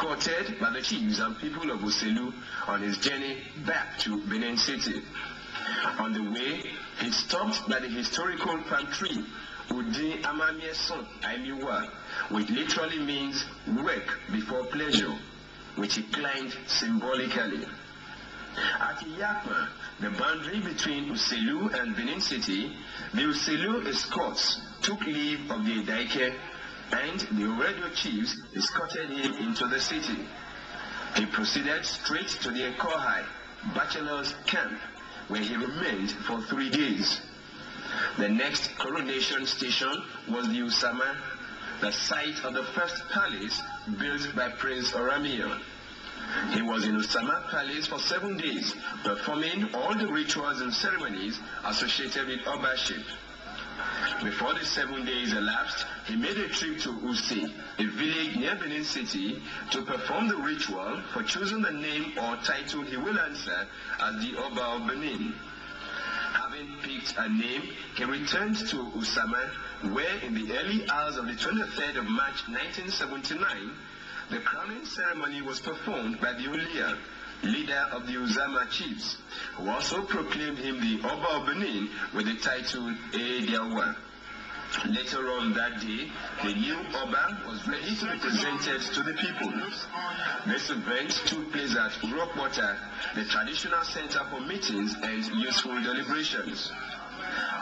escorted by the chiefs and people of Oselu on his journey back to Benin City. On the way, he stopped by the historical palm tree, Udi Amamie Son Aimiwa, which literally means work before pleasure, which he climbed symbolically. At Iyakma, the boundary between Oselu and Benin City, the Oselu escorts took leave of the Edaike, and the Oredo chiefs escorted him into the city. He proceeded straight to the Ekohai bachelors' camp, where he remained for 3 days. The next coronation station was the Usama, the site of the first palace built by Prince Oramiya. He was in Usama Palace for 7 days, performing all the rituals and ceremonies associated with Obaship. Before the 7 days elapsed, he made a trip to Usi, a village near Benin City, to perform the ritual for choosing the name or title he will answer as the Oba of Benin. Having picked a name, he returned to Usama, where in the early hours of the 23rd of March 1979, the crowning ceremony was performed by the Ulia, leader of the Uzama chiefs, who also proclaimed him the Oba of Benin with the title Ediawa. Later on that day, the new Oba was ready to be presented to the people. This event took place at Rockwater, the traditional center for meetings and useful deliberations.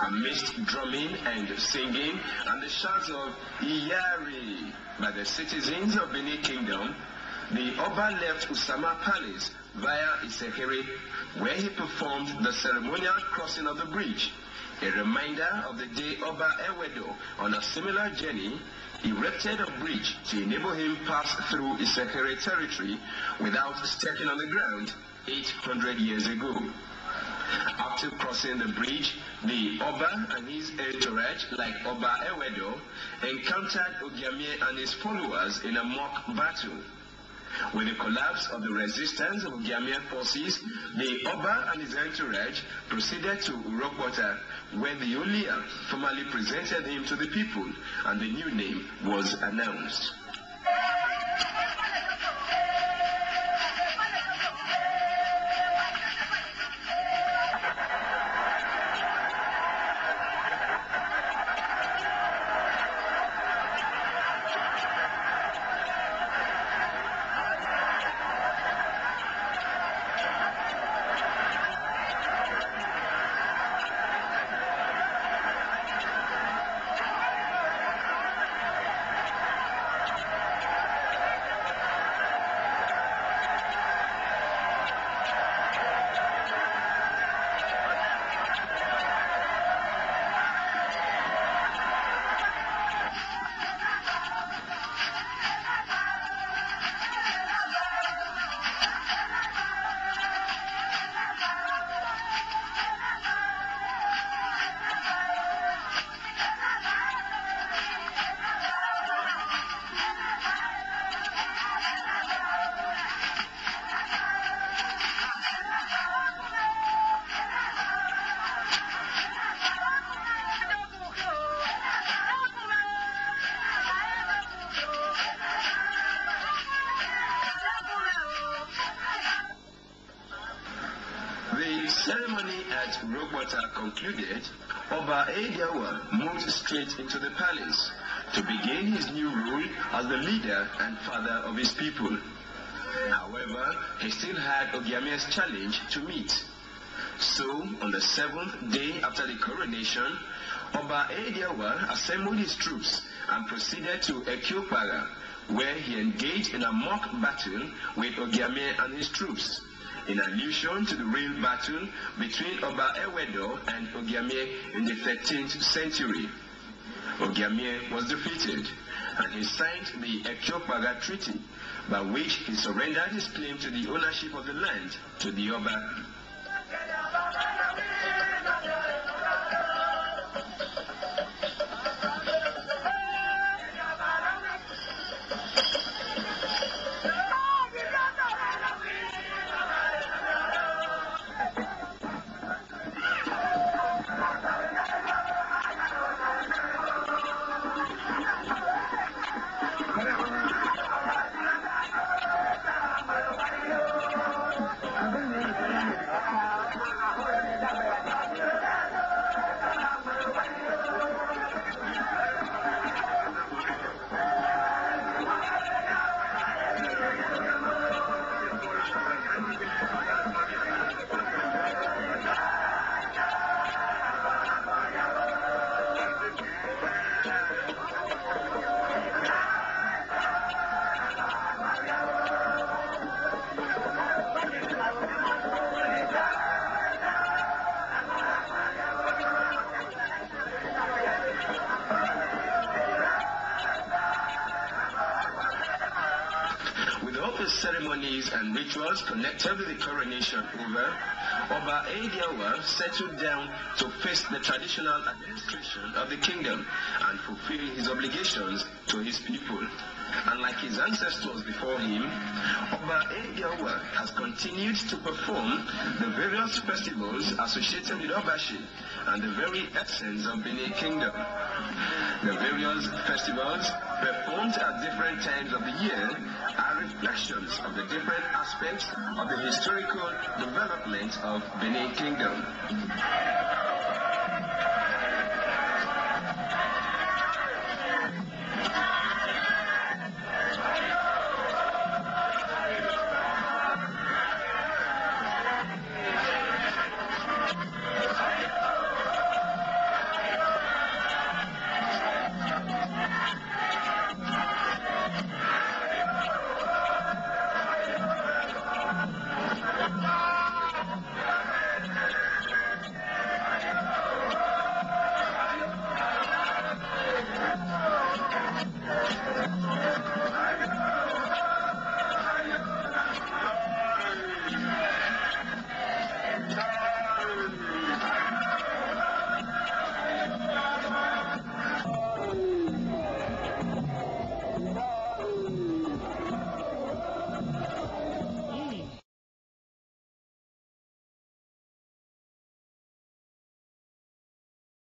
Amidst drumming and singing and the shouts of Iyari by the citizens of Benin Kingdom, the Oba left Usama Palace via Isekere, where he performed the ceremonial crossing of the bridge, a reminder of the day Oba Ewedo, on a similar journey, erected a bridge to enable him pass through Isekere territory without stepping on the ground 800 years ago. After crossing the bridge, the Oba and his entourage, like Oba Ewedo, encountered Ogiamie and his followers in a mock battle. With the collapse of the resistance of Ogiamie forces, the Oba and his entourage proceeded to Rockwater, where the Olia formally presented him to the people, and the new name was announced. The ceremony at Rockwater concluded, Oba Ediawa moved straight into the palace to begin his new rule as the leader and father of his people. However, he still had Ogiamie's challenge to meet. So, on the 7th day after the coronation, Oba Ediawa assembled his troops and proceeded to Ekiopara, where he engaged in a mock battle with Ogiamie and his troops, in allusion to the real battle between Oba Ewedo and Ogiamie in the 13th century. Ogiamie was defeated, and he signed the Ekiopara Treaty, by which he surrendered his claim to the ownership of the land to the Oba. the ceremonies and rituals connected with the coronation over, Oba Ediawa settled down to face the traditional administration of the kingdom and fulfill his obligations to his people. Unlike his ancestors before him, Oba Ediawa has continued to perform the various festivals associated with Obashi and the very essence of Benin Kingdom. The various festivals performed at different times of the year are reflections of the different aspects of the historical development of Benin Kingdom.